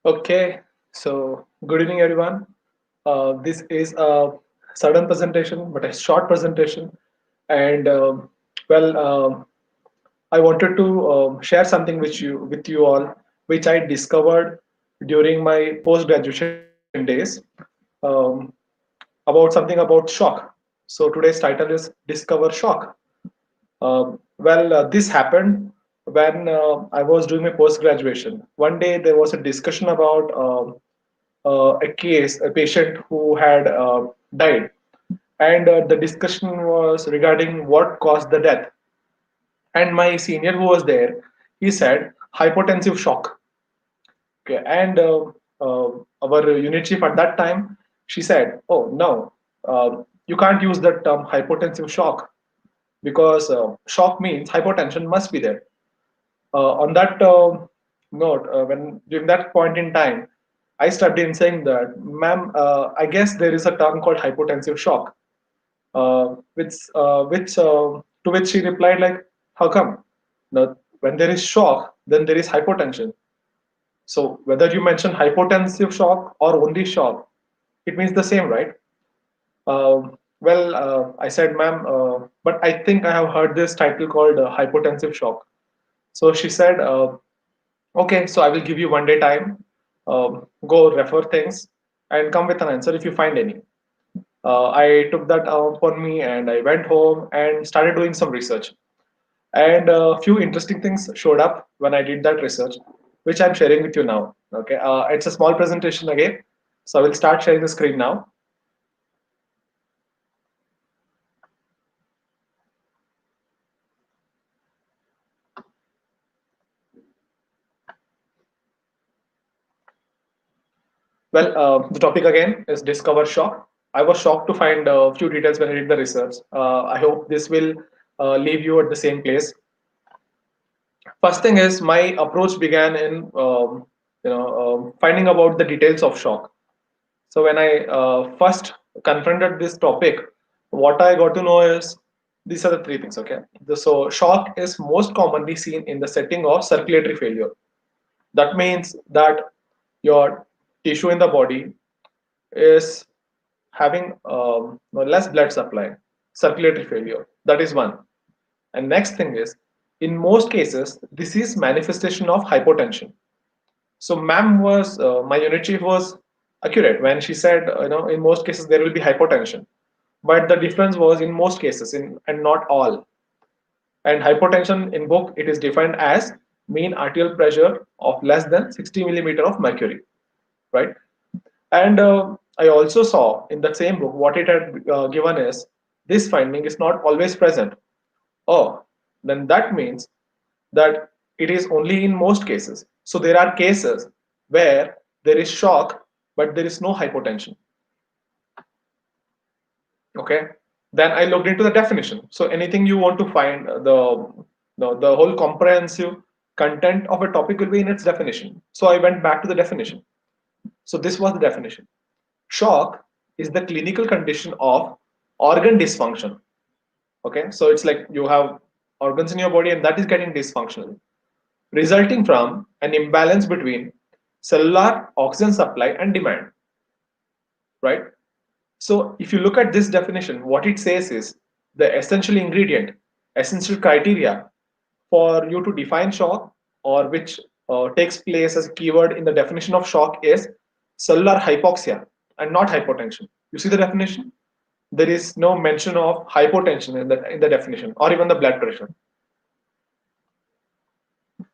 Okay, so good evening, everyone. This is a sudden presentation, but a short presentation. And I wanted to share something with you all, which I discovered during my post graduation days, um, about something about shock. So today's title is Discover Shock. This happened when I was doing my post graduation. One day there was a discussion about a case, a patient who had died, and the discussion was regarding what caused the death. And my senior who was there, he said hypotensive shock. Okay, and our unit chief at that time, she said, "Oh no, you can't use the term hypotensive shock because shock means hypotension must be there." On that note, when during that point in time, I stepped in saying that, "Ma'am, I guess there is a term called hypotensive shock." Which to which she replied like, "How come? Now, when there is shock, then there is hypotension. So whether you mention hypotensive shock or only shock, it means the same, right?" I said, "Ma'am, but I think I have heard this title called hypotensive shock." So she said, "Okay, so I will give you 1 day time. Go refer things and come with an answer if you find any." I took that upon me and I went home and started doing some research. And a few interesting things showed up when I did that research, which I'm sharing with you now. Okay, it's a small presentation again, so I will start sharing the screen now. The topic again is discover shock. I was shocked to find a few details when I did the research. I hope this will leave you at the same place. First thing is my approach began in finding about the details of shock. So when I first confronted this topic, what I got to know is these are the three things. Okay, so shock is most commonly seen in the setting of circulatory failure. That means that your tissue in the body is having less blood supply, circulatory failure. That is one. And next thing is, in most cases, this is manifestation of hypotension. So ma'am was my unit chief was accurate when she said, in most cases there will be hypotension, but the difference was in most cases, in and not all. And hypotension in book it is defined as mean arterial pressure of less than 60 millimeter of mercury, right? And I also saw in that same book what it had given is this finding is not always present. Oh, then that means that it is only in most cases. So there are cases where there is shock, but there is no hypotension. Okay. Then I looked into the definition. So anything you want to find, the whole comprehensive content of a topic will be in its definition. So I went back to the definition. So this was the definition. Shock is the clinical condition of organ dysfunction. Okay. So it's like you have organs in your body and that is getting dysfunctional, resulting from an imbalance between cellular oxygen supply and demand, right? So if you look at this definition, what it says is the essential ingredient, essential criteria for you to define shock, or which takes place as a keyword in the definition of shock, is cellular hypoxia and not hypotension. You see the definition? There is no mention of hypotension in the definition or even the blood pressure.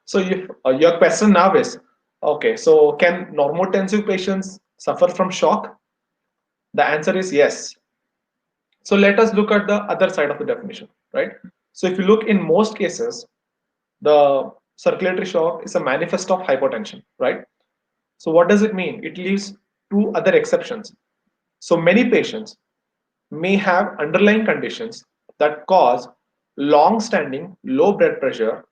So if your question now is, okay, so can normotensive patients suffer from shock? The answer is yes. So let us look at the other side of the definition, right? So if you look in most cases, the circulatory shock is a manifest of hypotension, right? So what does it mean? It leaves two other exceptions. So many patients may have underlying conditions that cause long-standing low blood pressure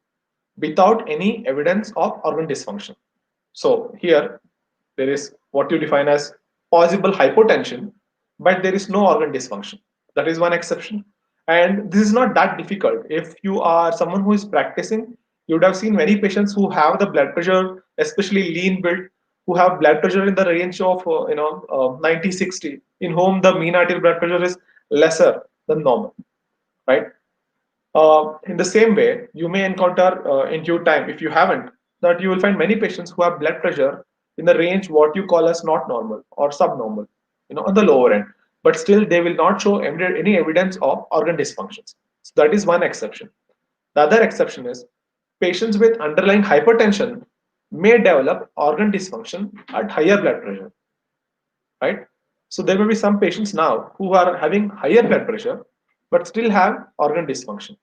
without any evidence of organ dysfunction. So here there is what you define as possible hypotension, but there is no organ dysfunction. That is one exception. And this is not that difficult. If you are someone who is practicing, you would have seen many patients who have the blood pressure, especially lean build. who have blood pressure in the range of 90-60, in whom the mean arterial blood pressure is lesser than normal, right? In the same way, you may encounter in due time, if you haven't, that you will find many patients who have blood pressure in the range what you call as not normal or subnormal, on the lower end, but still they will not show any evidence of organ dysfunctions. So that is one exception. The other exception is patients with underlying hypertension may develop organ dysfunction at higher blood pressure, right? So there may be some patients now who are having higher blood pressure but still have organ dysfunction.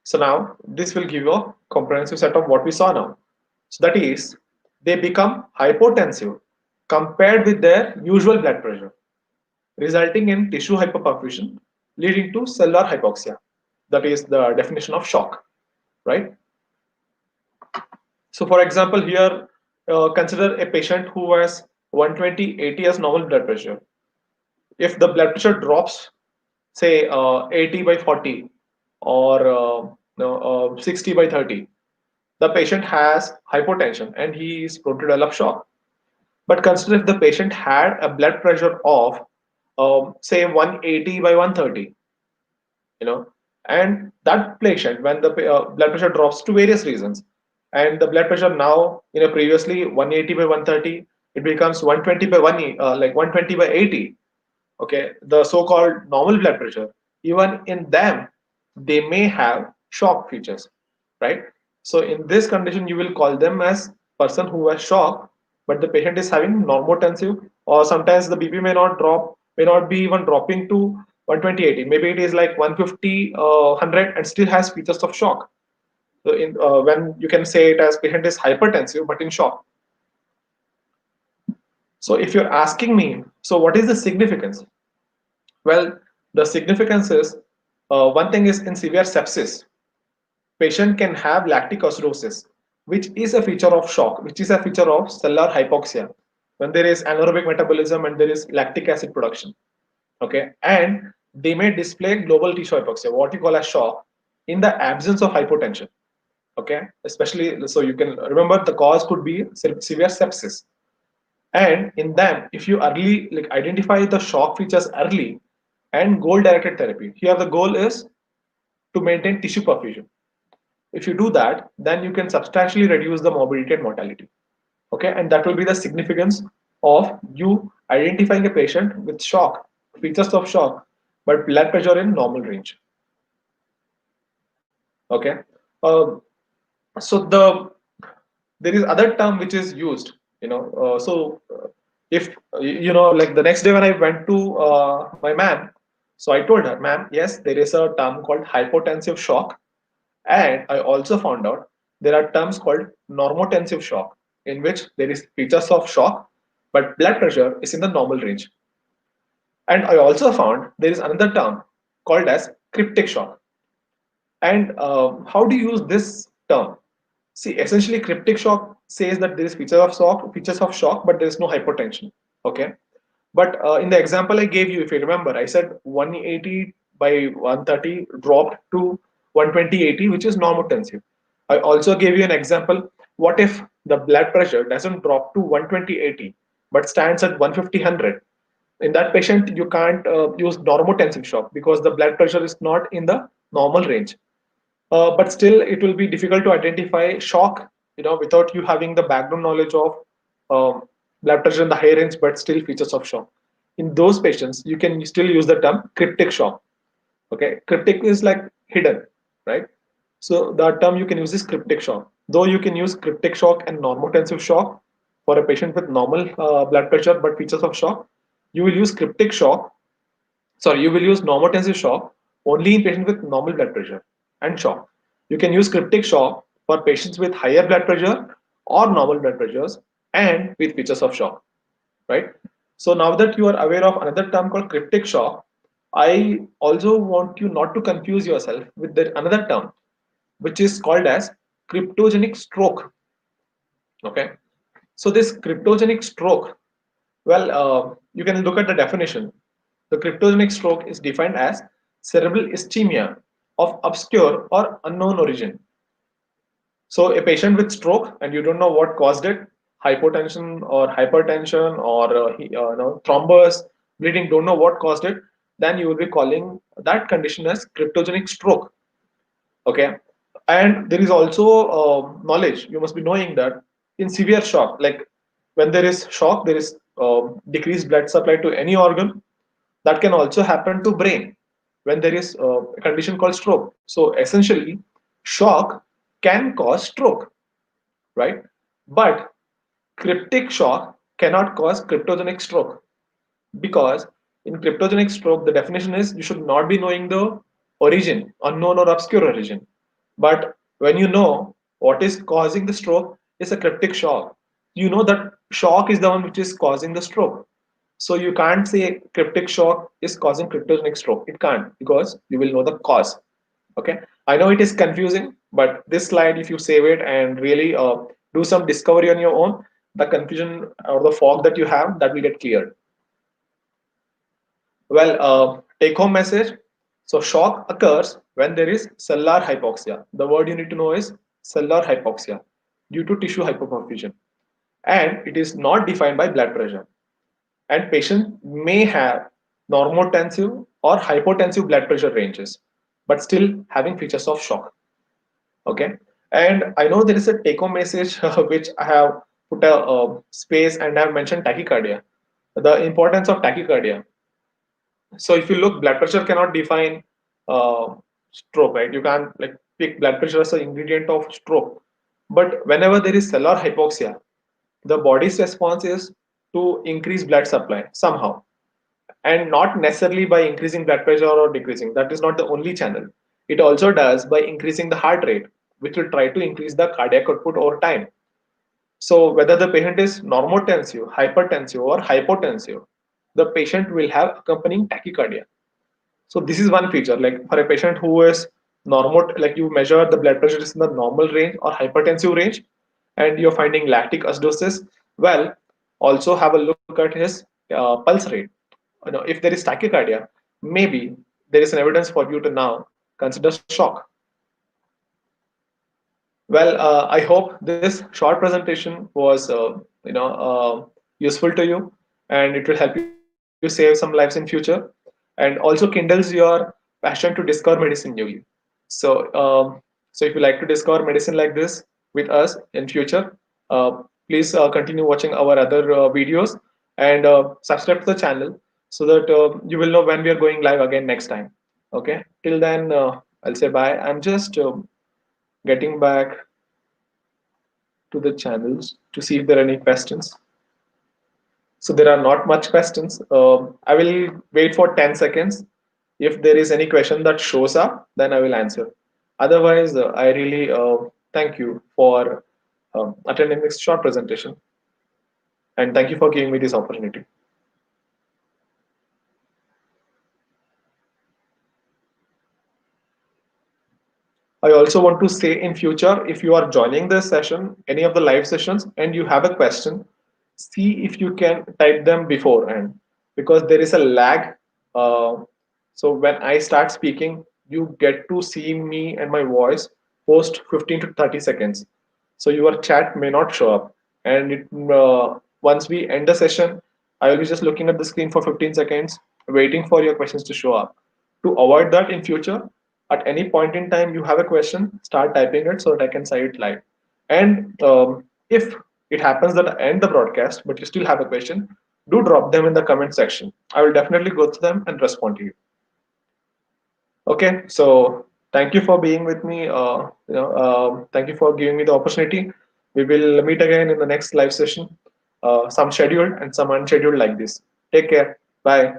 So now this will give you a comprehensive set of what we saw now. So that is, they become hypotensive compared with their usual blood pressure, resulting in tissue hyperperfusion, leading to cellular hypoxia. That is the definition of shock, right? So for example, here consider a patient who has 120/80 as normal blood pressure. If the blood pressure drops, say 80/40 or 60/30, the patient has hypotension and he is prone to develop shock. But consider if the patient had a blood pressure of say 180/130, and that patient, when the blood pressure drops to various reasons, and the blood pressure now, previously 180/130, it becomes 120 by 1, like 120/80. Okay, the so-called normal blood pressure, even in them, they may have shock features, right? So in this condition, you will call them as person who has shock, but the patient is having normotensive, or sometimes the BP may not drop, may not be even dropping to 120/80. Maybe it is like 150, 100, and still has features of shock. So when you can say it as patient is hypertensive but in shock. So if you're asking me, so what is the significance? Well, the significance is, one thing is, in severe sepsis, patient can have lactic acidosis, which is a feature of shock, which is a feature of cellular hypoxia, when there is anaerobic metabolism and there is lactic acid production. Okay, and they may display global tissue hypoxia, what you call as shock, in the absence of hypotension. Okay, especially, so you can remember the cause could be severe sepsis. And in them, if you early, like, identify the shock features early and goal directed therapy, here the goal is to maintain tissue perfusion. If you do that, then you can substantially reduce the morbidity and mortality. Okay, and that will be the significance of you identifying a patient with shock, features of shock, but blood pressure in normal range. Okay, um, so there is other term which is used. If like the next day when I went to my ma'am, so I told her, ma'am, yes, there is a term called hypotensive shock, and I also found out there are terms called normotensive shock, in which there is features of shock, but blood pressure is in the normal range. And I also found there is another term called as cryptic shock. And how do you use this term? See, essentially, cryptic shock says that there is features of shock, but there is no hypotension. Okay, but in the example I gave you, if you remember, I said 180/130 dropped to 120/80, which is normotensive. I also gave you an example. What if the blood pressure doesn't drop to 120/80, but stands at 150/100? In that patient, you can't use normotensive shock because the blood pressure is not in the normal range. But still, it will be difficult to identify shock, without you having the background knowledge of blood pressure in the high range, but still features of shock. In those patients, you can still use the term cryptic shock. Okay, cryptic is like hidden, right? So the term you can use is cryptic shock. Though you can use cryptic shock and normotensive shock for a patient with normal blood pressure but features of shock, you will use cryptic shock. Sorry, you will use normotensive shock only in patients with normal blood pressure and shock. You can use cryptic shock for patients with higher blood pressure or normal blood pressures and with features of shock, right? So now that you are aware of another term called cryptic shock, I also want you not to confuse yourself with another term, which is called as cryptogenic stroke. Okay, so this cryptogenic stroke, well, you can look at the definition. The cryptogenic stroke is defined as cerebral ischemia of obscure or unknown origin. So a patient with stroke and you don't know what caused it, hypotension or hypertension or thrombus, bleeding, don't know what caused it, then you will be calling that condition as cryptogenic stroke. Okay, and there is also knowledge. You must be knowing that in severe shock, like when there is shock, there is decreased blood supply to any organ. That can also happen to brain when there is a condition called stroke. So essentially, shock can cause stroke, right? But cryptic shock cannot cause cryptogenic stroke, because in cryptogenic stroke, the definition is you should not be knowing the origin, unknown or obscure origin. But when you know what is causing the stroke is a cryptic shock, you know that shock is the one which is causing the stroke. So you can't say cryptic shock is causing cryptogenic stroke. It can't, because you will know the cause. Okay, I know it is confusing, but this slide, if you save it and really do some discovery on your own, the confusion or the fog that you have, that will get cleared. Well, take home message. So shock occurs when there is cellular hypoxia. The word you need to know is cellular hypoxia due to tissue hypoperfusion, and it is not defined by blood pressure. And patient may have normotensive or hypotensive blood pressure ranges, but still having features of shock. Okay, and I know there is a take home message which I have put a space and I have mentioned tachycardia, the importance of tachycardia. So if you look, blood pressure cannot define stroke, right? You can't like pick blood pressure as an ingredient of stroke. But whenever there is cellular hypoxia, the body's response is to increase blood supply somehow, and not necessarily by increasing blood pressure or decreasing. That is not the only channel. It also does by increasing the heart rate, which will try to increase the cardiac output over time. So whether the patient is normotensive, hypertensive, or hypotensive, the patient will have accompanying tachycardia. So this is one feature. Like for a patient who is normal, like you measure the blood pressure is in the normal range or hypertensive range, and you're finding lactic acidosis. Well, also have a look at his pulse rate. If there is tachycardia, maybe there is an evidence for you to now consider shock. Well, I hope this short presentation was useful to you, and it will help you save some lives in future, and also kindles your passion to discover medicine newly. So, if you like to discover medicine like this with us in future, please continue watching our other videos, and subscribe to the channel so that you will know when we are going live again next time. Okay. Till then, I'll say bye. I'm just getting back to the channels to see if there are any questions. So there are not much questions. I will wait for 10 seconds. If there is any question that shows up, then I will answer. Otherwise, I really thank you for attending this short presentation, and thank you for giving me this opportunity. I also want to say in future, if you are joining this session, any of the live sessions, and you have a question, see if you can type them beforehand, because there is a lag. Uh, so when I start speaking, you get to see me and my voice post 15 to 30 seconds. So your chat may not show up. And once we end the session, I will be just looking at the screen for 15 seconds, waiting for your questions to show up. To avoid that in future, at any point in time you have a question, start typing it so that I can say it live. And if it happens that I end the broadcast but you still have a question, do drop them in the comment section. I will definitely go through them and respond to you. Okay, so thank you for being with me. Thank you for giving me the opportunity. We will meet again in the next live session, some scheduled and some unscheduled like this. Take care. Bye.